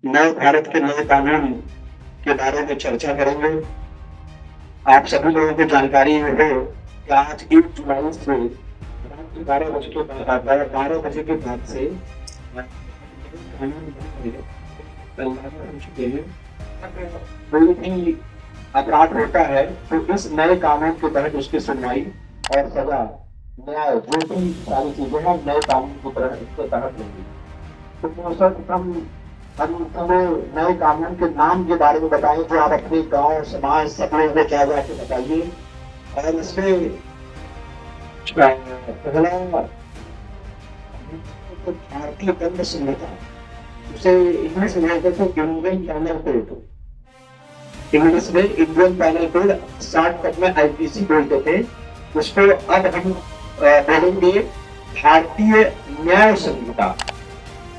नए भारत के नए कानून के बारे में चर्चा करेंगे। आप सभी लोगों को जानकारी हो कि आज 1 जुलाई से रात के 12 बजे के बाद से कानून लागू हो चुके हैं। कोई भी अपराध होता है तो इस नए कानून के तहत उसकी सुनवाई और सजा, न्याय, जो भी सारी चीजें हैं नए कानून के तहत होंगी। तो सर्वप्रथम हम तुम्हें नए कानून के नाम के बारे में बताएं जो आप अपने गांव समाज सब लोगों को क्या जाके बताइए। और इसमें पहला तो भारतीय दंड संहिता, उसे इंग्लिश में कहते थे इंडियन पैनल कोड। इंग्लिश में इंडियन पैनल कोड, शॉर्टकट में आईपीसी बोलते थे। उसको अब हम बोलेंगे भारतीय न्याय संहिता।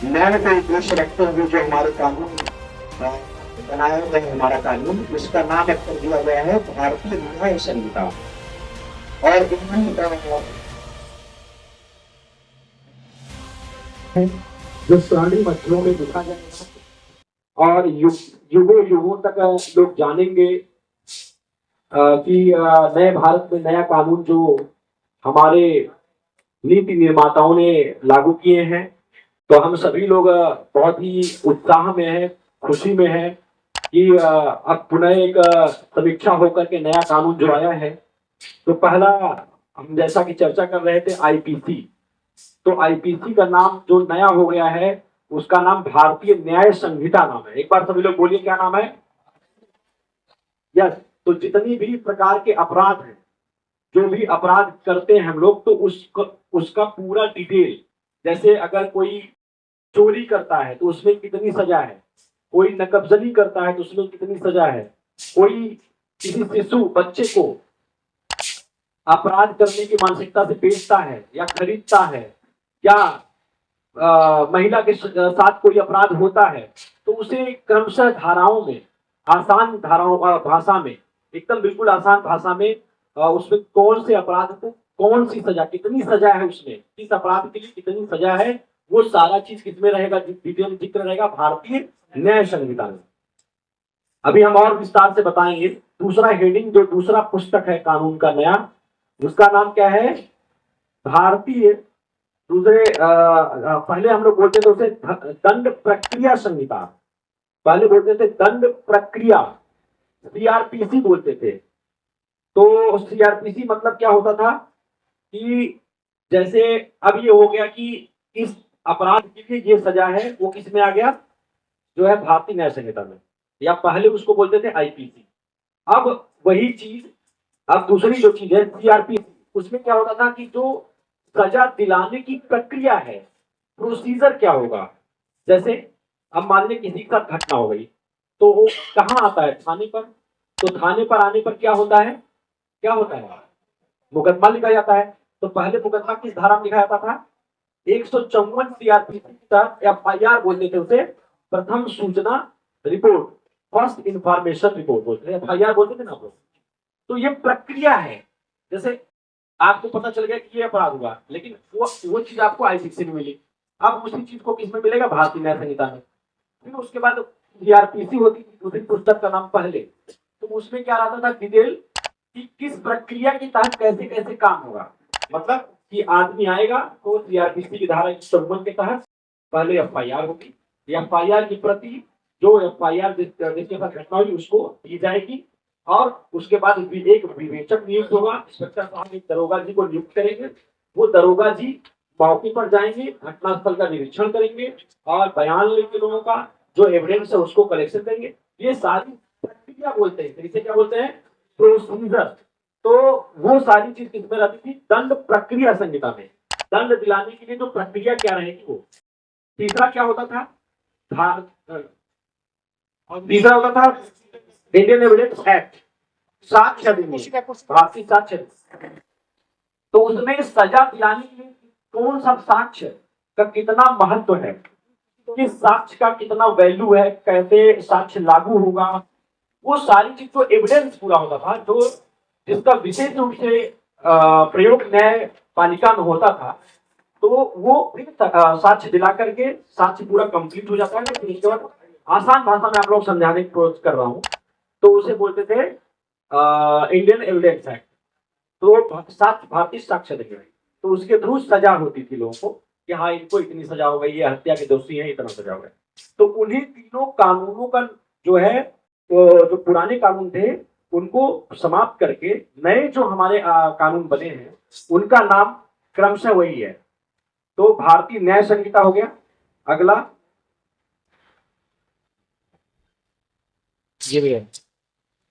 न्याय को उद्देश्य रखते हुए जो हमारे कानून बनाया गया, हमारा कानून, उसका नाम कर दिया गया है भारतीय न्याय संहिता। और जो स्वर्ण अक्षरों में लिखा जाएगा और युगों युगों तक लोग जानेंगे कि नए भारत में नया कानून जो हमारे नीति निर्माताओं ने लागू किए हैं। तो हम सभी लोग बहुत ही उत्साह में हैं, खुशी में हैं कि अब पुनः एक समीक्षा होकर के नया कानून जो आया है। तो पहला हम जैसा कि चर्चा कर रहे थे आईपीसी, तो आईपीसी का नाम जो नया हो गया है उसका नाम भारतीय न्याय संहिता नाम है। एक बार सभी लोग बोलिए क्या नाम है? यस। तो जितनी भी प्रकार के अपराध हैं, जो भी अपराध करते हैं हम लोग, तो उसका पूरा डिटेल, जैसे अगर कोई चोरी करता है तो उसमें कितनी सजा है, कोई नकबजनी करता है तो उसमें कितनी सजा है, कोई किसी शिशु बच्चे को अपराध करने की मानसिकता से बेचता है या खरीदता है, या महिला के साथ कोई अपराध होता है, तो उसे क्रमशः धाराओं में, आसान धाराओं भाषा में, एकदम बिल्कुल आसान भाषा में उसमें कौन से अपराध को कौन सी सजा, कितनी सजा है, उसमें किस अपराध के लिए कितनी सजा है, वो सारा चीज किसमें रहेगा, डिटेल जिक्र रहेगा भारतीय न्याय संहिता में। अभी हम और विस्तार से बताएंगे। दूसरा हेडिंग, जो दूसरा पुस्तक है कानून का नया, उसका नाम क्या है? भारतीय दूसरे पहले हम लोग बोलते थे उसे दंड प्रक्रिया संहिता। पहले बोलते थे दंड प्रक्रिया, सीआरपीसी बोलते थे। तो सीआरपीसी मतलब क्या होता था कि जैसे अब ये हो गया कि इस अपराध के लिए ये सजा है, वो किस में आ गया? जो है भारतीय न्याय संहिता में, या पहले उसको बोलते थे आईपीसी। अब वही चीज, अब दूसरी जो चीज है सीआरपीसी, उसमें क्या होता था कि जो सजा दिलाने की प्रक्रिया है, प्रोसीजर क्या होगा। जैसे अब मान लीजिए किसी के साथ घटना हो गई, तो वो कहाँ आता है? थाने पर। तो थाने पर आने पर क्या होता है? क्या होता है? मुकदमा लिखा जाता है। तो पहले मुकदमा किस धारा में लिखा जाता था? 154 सीआरपीसी के तहत एफआईआर बोलते थे उसे, प्रथम सूचना रिपोर्ट, फर्स्ट इंफॉर्मेशन रिपोर्ट बोलते थे, एफआईआर बोलते थे ना आप लोग। तो ये प्रक्रिया है। जैसे आपको पता चल गया कि ये अपराध हुआ, लेकिन वो चीज आपको आईपीसी में मिली। अब उसी चीज को किसमें मिलेगा? भारतीय न्याय संहिता में। फिर उसके बाद सीआरपीसी होती थी, दूसरी पुस्तक का नाम पहले। तो उसमें क्या रहता था डिटेल कि किस प्रक्रिया के तहत कैसे कैसे काम होगा। मतलब कि आदमी आएगा तो सीआरपीसी की धारा 154 के तहत पहले एफआईआर होगी, एफआईआर की प्रति जो एफआईआर जिसके साथ घटना हुई उसको दी जाएगी, और उसके बाद एक विवेचक नियुक्त होगा। इंस्पेक्टर साहब एक दरोगा जी को नियुक्त करेंगे। वो दरोगा जी मौके पर जाएंगे, घटनास्थल का निरीक्षण करेंगे और बयान लेंगे, लोगों का जो एविडेंस है उसको कलेक्शन करेंगे। ये सारी प्रक्रिया बोलते हैं। इसे क्या बोलते हैं? प्रोसीजर। तो वो सारी चीज किसमें रहती थी? दंड प्रक्रिया संहिता में। दंड दिलाने के लिए जो प्रक्रिया क्या रहेगी वो। तीसरा क्या होता था? तीसरा होता था इंडियन एविडेंस एक्ट, साक्ष्य अधिनियम, भारतीय साक्ष्य। तो उसमें सजा दिलाने के लिए कौन सा साक्ष्य का कितना महत्व है, किस साक्ष्य का कितना वैल्यू है, कैसे साक्ष्य लागू होगा, वो सारी चीज को एविडेंस पूरा होता था, जो जिसका विशेष रूप से प्रयोग न्याय पालिका में होता था। तो वो फिर साक्ष्य दिला करके साक्ष्य पूरा कंप्लीट हो जाता है। फिर उसके बाद आसान भाषा में आप लोग समझाने की कोशिश कर रहा हूं, तो उसे बोलते थे इंडियन एविडेंस एक्ट। तो भारतीय साक्ष्य अधिनियम, तो उसके थ्रू सजा होती थी लोगों को कि हाँ इनको इतनी सजा हो गई, ये हत्या के दोषी हैं, इतना सजा हो गया। तो उन्हीं तीनों कानूनों का जो है, तो जो पुराने कानून थे उनको समाप्त करके नए जो हमारे कानून बने हैं उनका नाम क्रमशः वही है। तो भारतीय न्याय संहिता हो गया। अगला ये भी है,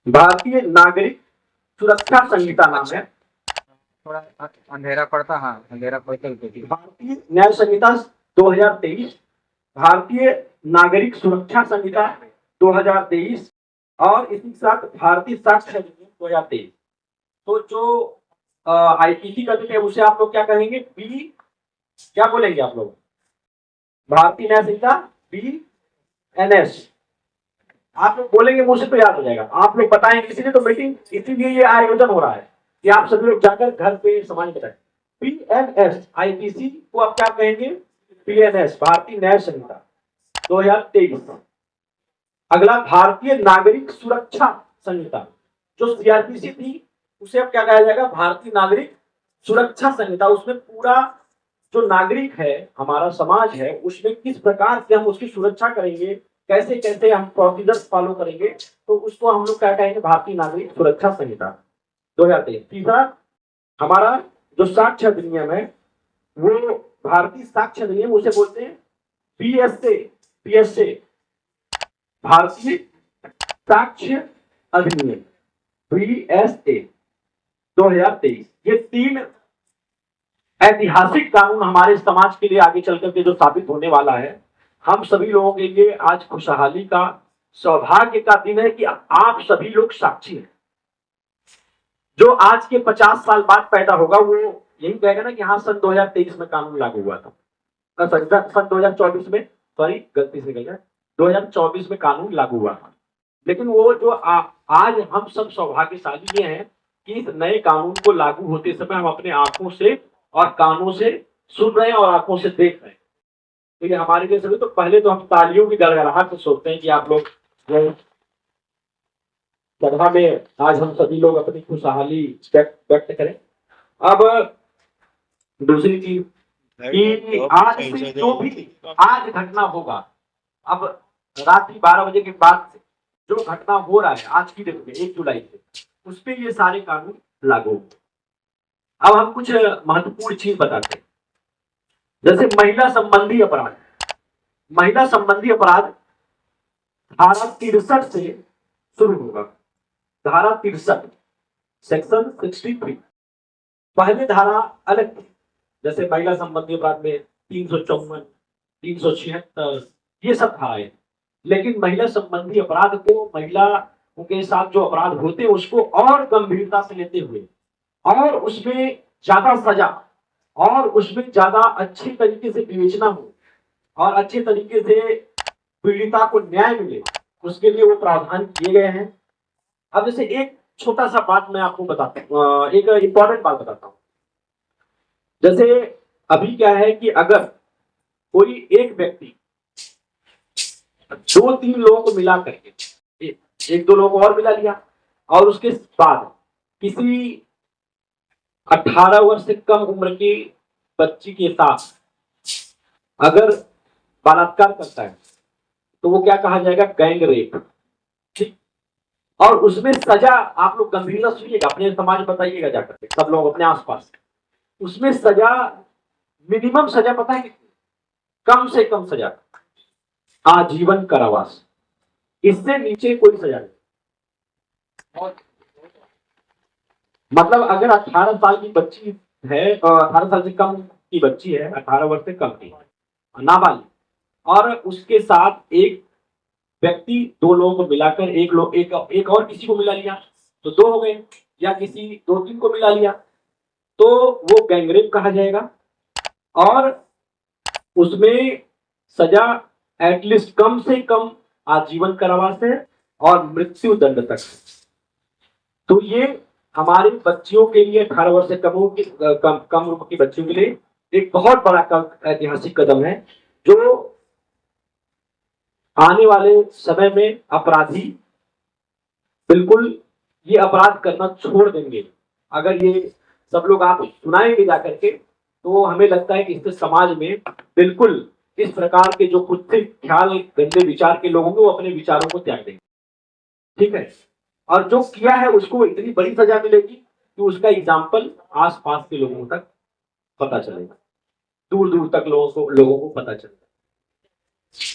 भारतीय नागरिक सुरक्षा संहिता नाम है। थोड़ा अंधेरा पड़ता, हाँ अंधेरा पड़ता। भारतीय न्याय संहिता 2023, भारतीय नागरिक सुरक्षा संहिता 2023 और इसी के साथ भारतीय साक्ष्य अधिनियम 2023। तो जो आईपीसी करते थे उसे आप लोग क्या कहेंगे? बी, क्या बोलेंगे आप लोग? भारतीय न्याय संहिता BNS आप लोग बोलेंगे, मुझसे तो याद हो जाएगा, आप लोग बताएंगे, इसीलिए तो मीटिंग, इसीलिए ये आयोजन हो रहा है कि आप सभी लोग जाकर घर पे समाज बताएं। BNS आईपीसी को आप क्या कहेंगे? BNS भारतीय न्याय संहिता 2023। अगला भारतीय नागरिक सुरक्षा संहिता, जो सीआरपीसी थी उसे अब क्या कहा जाएगा? भारतीय नागरिक सुरक्षा संहिता। उसमें पूरा जो नागरिक है, हमारा समाज है, उसमें किस प्रकार से हम उसकी सुरक्षा करेंगे, कैसे कैसे हम प्रोसीजर्स फॉलो करेंगे, तो उसको हम लोग क्या कहेंगे? भारतीय नागरिक सुरक्षा संहिता 2023। तीसरा हमारा जो साक्ष्य अधिनियम है वो भारतीय साक्ष्य अधिनियम, उसे बोलते हैं PSA भारतीय साक्ष्य अधिनियम PSA 2023। ये तीन ऐतिहासिक कानून हमारे समाज के लिए आगे चल करके जो साबित होने वाला है, हम सभी लोगों के लिए आज खुशहाली का, सौभाग्य का दिन है कि आप सभी लोग साक्षी हैं। जो आज के 50 साल बाद पैदा होगा वो यही कहेगा ना कि हाँ सन 2023 में कानून लागू हुआ था, सन 2024 में, सॉरी गलती से गया, 2024 में कानून लागू हुआ था। लेकिन वो जो आज हम सब सौभाग्यशाली ये हैं कि इस नए कानून को लागू होते समय हम अपने आंखों से और कानों से सुन रहे हैं और आंखों से देख रहे हैं। तो ये हमारे लिए सभी, तो पहले तो हम तालियों की गड़गड़ाहट से सोचते हैं कि आप लोग सभा में आज हम सभी लोग अपनी खुशहाली व्यक्त करें। अब दूसरी चीज कि आज से जो भी आज घटना होगा, अब रात्रि 12 बजे के बाद से जो घटना हो रहा है आज की डेट में 1 जुलाई से, उस पर ये सारे कानून लागू होंगे। अब हम कुछ महत्वपूर्ण चीज बताते हैं, जैसे महिला संबंधी अपराध। महिला संबंधी अपराध धारा 63 से शुरू होगा। धारा 63 सेक्शन 63। पहले धारा अलग थी, जैसे महिला संबंधी अपराध में 354, 376 ये सब धाराएं। लेकिन महिला संबंधी अपराध को, महिला के साथ जो अपराध होते हैं उसको और गंभीरता से लेते हुए और उसमें ज्यादा सजा और उसमें ज्यादा अच्छी तरीके से विवेचना हो और अच्छे तरीके से पीड़िता को न्याय मिले, उसके लिए वो प्रावधान किए गए हैं। अब जैसे एक छोटा सा बात मैं आपको बताता हूँ, एक इंपॉर्टेंट बात बताता हूँ। जैसे अभी क्या है कि अगर कोई एक व्यक्ति 2-3 लोगों को मिला करके, एक दो लोगों को और मिला लिया और उसके बाद किसी 18 वर्ष से कम उम्र की बच्ची के साथ अगर बलात्कार करता है तो वो क्या कहा जाएगा? Gang rape. ठीक, और उसमें सजा, आप लोग गंभीरता सुनिएगा, अपने समाज बताइएगा जाकर के सब लोग अपने आसपास, उसमें सजा, मिनिमम सजा पता है कितनी? कम से कम सजा आजीवन कारावास, इससे नीचे कोई सजा नहीं। मतलब अगर 18 साल की बच्ची है, 18 साल से कम की बच्ची है, 18 वर्ष से कम की नाबालिग, और उसके साथ एक व्यक्ति 2 लोगों को मिलाकर एक और किसी को मिला लिया तो 2 हो गए, या किसी 2-3 को मिला लिया तो वो गैंगरेप कहा जाएगा और उसमें सजा एटलीस्ट कम से कम आजीवन कारावास है और मृत्यु दंड तक। तो ये हमारी बच्चियों के लिए, 18 वर्ष से कम उम्र की बच्चियों के लिए एक बहुत बड़ा ऐतिहासिक कदम है, जो आने वाले समय में अपराधी बिल्कुल ये अपराध करना छोड़ देंगे। अगर ये सब लोग आप सुनाएंगे जाकर के, तो हमें लगता है कि इससे समाज में बिल्कुल इस प्रकार के जो कुत्सित ख्याल, गंदे विचार के लोग होंगे, वो अपने विचारों को त्याग देंगे। ठीक है, और जो किया है उसको इतनी बड़ी सजा मिलेगी कि उसका एग्जाम्पल आसपास के लोगों तक पता चलेगा, दूर दूर तक लोगों को पता चलेगा।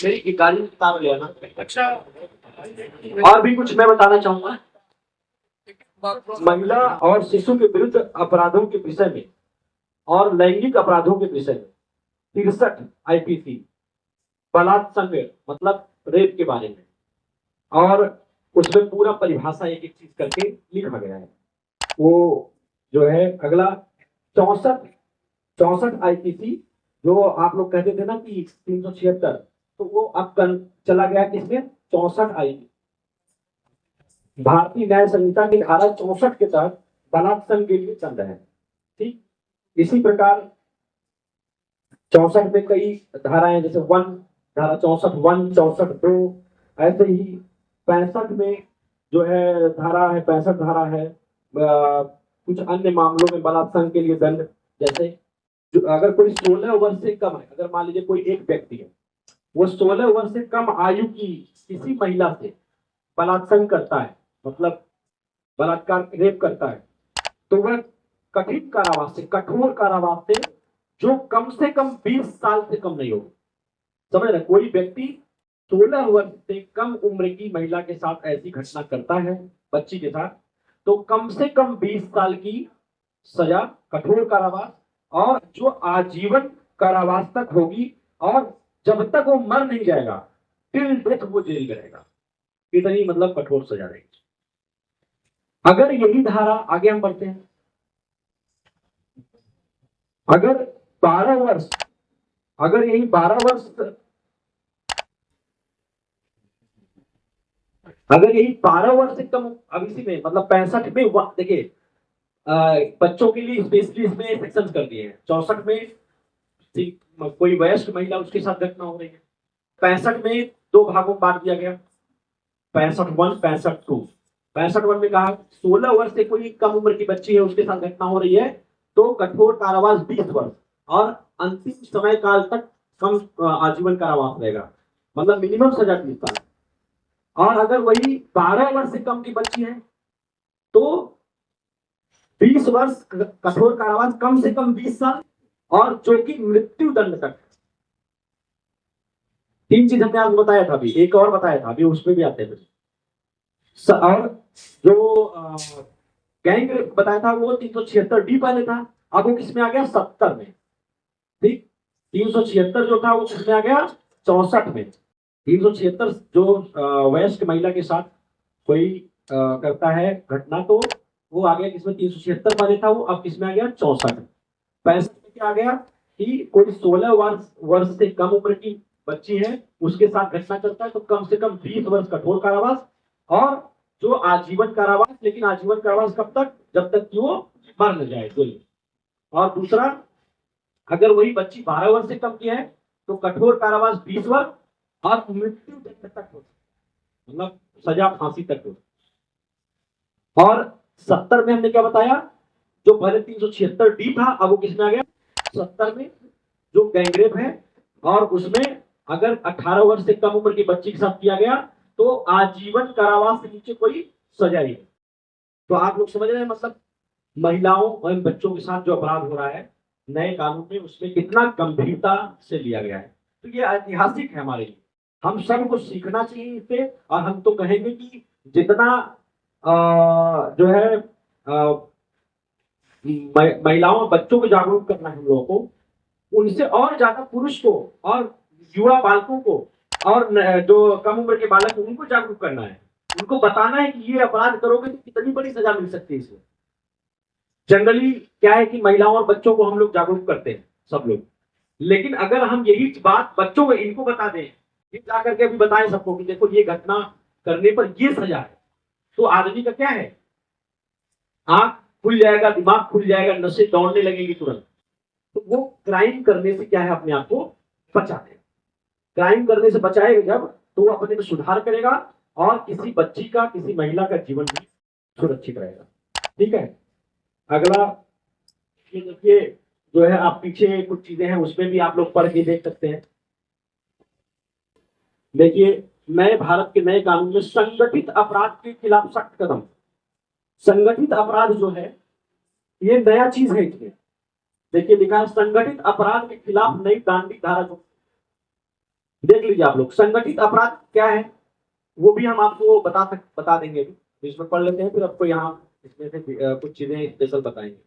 मेरी एक गाड़ी में किताब ले आना। अच्छा, और भी कुछ मैं बताना चाहूंगा। महिला और शिशु के विरुद्ध अपराधों के विषय में और लैंगिक अपराधों के विषय में 63 आईपीसी बलात्संग मतलब रेप के बारे में, और उसमें पूरा परिभाषा एक एक चीज करके लिखा गया है। वो जो है अगला 64 आईपीसी, जो आप लोग कहते थे ना कि 376, तो वो अब चला गया किसमें, 64 आईपीसी। भारतीय न्याय संहिता की धारा 64 के तहत बलात्संग के लिए दंड है। ठीक, इसी प्रकार 64 में कई धाराएं, जैसे धारा 64(1), 64(2), ऐसे ही 65 में जो है धारा है, 65 धारा है। कुछ अन्य मामलों में बलात्संग के लिए दंड, जैसे अगर कोई 16 वर्ष से कम है, अगर मान लीजिए कोई एक व्यक्ति है, वो 16 वर्ष से कम आयु की किसी महिला से बलात्संग करता है, मतलब बलात्कार, रेप करता है, तो वह कठिन कारावास से, कठोर कारावास से, जो कम से कम 20 साल से कम नहीं होगी। समझ रहे, कोई व्यक्ति 16 वर्ष से कम उम्र की महिला के साथ ऐसी घटना करता है, बच्ची के साथ, तो कम से कम 20 साल की सजा, कठोर कारावास, और जो आजीवन कारावास तक होगी, और जब तक वो मर नहीं जाएगा, टिल डेथ वो जेल में रहेगा। इतनी मतलब कठोर सजा रहेगी। अगर यही धारा, आगे हम बढ़ते हैं, अगर 12 वर्ष, अगर यही 12 वर्ष, अगर यही 12 वर्ष से कम, अब इसी में मतलब 65 में, देखिए बच्चों के लिए स्पेशली इसमें सेक्शन कर दिए हैं। 64 में कोई वयस्क महिला, उसके साथ घटना हो रही है। 65 में दो भागों में बांट दिया गया, 65(1), 65(2). 65(1) में कहा 16 वर्ष से कोई कम उम्र की बच्ची है, उसके साथ घटना हो रही है, तो कठोर कारावास 20 वर्ष और अंतिम समय काल तक कम आजीवन कारावास रहेगा, मतलब मिनिमम सजा 20 साल। और अगर वही 12 वर्ष से कम की बच्ची है, तो 20 वर्ष कठोर कारावास, कम से कम 20 साल, और जो कि मृत्यु दंड तक। 3 चीज हमने आपको बताया था, अभी एक और बताया था, अभी उसमें भी आते हैं। और जो गैंग रेप बताया था वो 376D पहले था, अब वो किसमें आ गया, 70 में। ठीक, 376 जो था वो किसमें आ गया, 64 में। 376 जो वयस्क महिला के साथ कोई करता है घटना, तो वो आ गया किसमें, 376 पहले था वो, अब किसमें आ गया, 64। 65 में क्या आ गया कि कोई 16 वर्ष से कम उम्र की बच्ची है, उसके साथ घटना करता है, तो कम से कम 20 वर्ष कठोर कारावास, और जो आजीवन कारावास, लेकिन आजीवन कारावास कब तक, जब तक कि वो मर न जाए, गोली। और दूसरा, अगर वही बच्ची 12 वर्ष से कम की है, तो कठोर कारावास 20 वर्ष और मृत्यु दंड तक हो, मतलब सजा फांसी तक हो। और 70 में हमने क्या बताया, जो पहले 376D था, अब वो किसमें आ गया, 70 में, जो गैंगरेप है, और उसमें अगर 18 वर्ष से कम उम्र की बच्ची के साथ किया गया, तो आजीवन कारावास से नीचे कोई सजा नहीं। तो आप लोग समझ रहे हैं, मतलब महिलाओं और बच्चों के साथ जो अपराध हो रहा है नए कानून में, उसमें कितना गंभीरता से लिया गया है। तो ये ऐतिहासिक है हमारे लिए, हम सबको सीखना चाहिए इससे। और हम तो कहेंगे कि जितना जो है महिलाओं और बच्चों को जागरूक करना है हम लोगों को, उनसे और ज्यादा पुरुष को और युवा बालकों को और जो कम उम्र के बालक हैं उनको जागरूक करना है, उनको बताना है कि ये अपराध करोगे तो कितनी बड़ी सजा मिल सकती है इसमें। जनरली क्या है कि महिलाओं और बच्चों को हम लोग जागरूक करते हैं सब लोग, लेकिन अगर हम यही बात बच्चों को इनको बता दें, ये जा करके अभी बताएं सबको कि देखो ये घटना करने पर ये सजा है, तो आदमी का क्या है, आंख खुल जाएगा, दिमाग खुल जाएगा, नशे दौड़ने लगेंगे तुरंत। तो वो क्राइम करने से क्या है, अपने आप को बचा दे। क्राइम करने से बचाएगा जब, तो वो अपने में सुधार करेगा और किसी बच्ची का, किसी महिला का जीवन भी सुरक्षित रहेगा। ठीक है, अगला ये देखिए जो है, आप पीछे कुछ चीजें हैं उसमें भी आप लोग पढ़ के देख सकते हैं। देखिए, नए भारत के नए कानून में संगठित अपराध के खिलाफ सख्त कदम। संगठित अपराध जो है ये नया चीज है इसमें। देखिए लिखा है संगठित अपराध के खिलाफ नई दंडिक धारा जो, देख लीजिए आप लोग संगठित अपराध क्या है वो भी हम आपको बता देंगे अभी, इसमें पढ़ लेते हैं फिर आपको यहाँ इसमें से कुछ चीजें स्पेशल बताएंगे।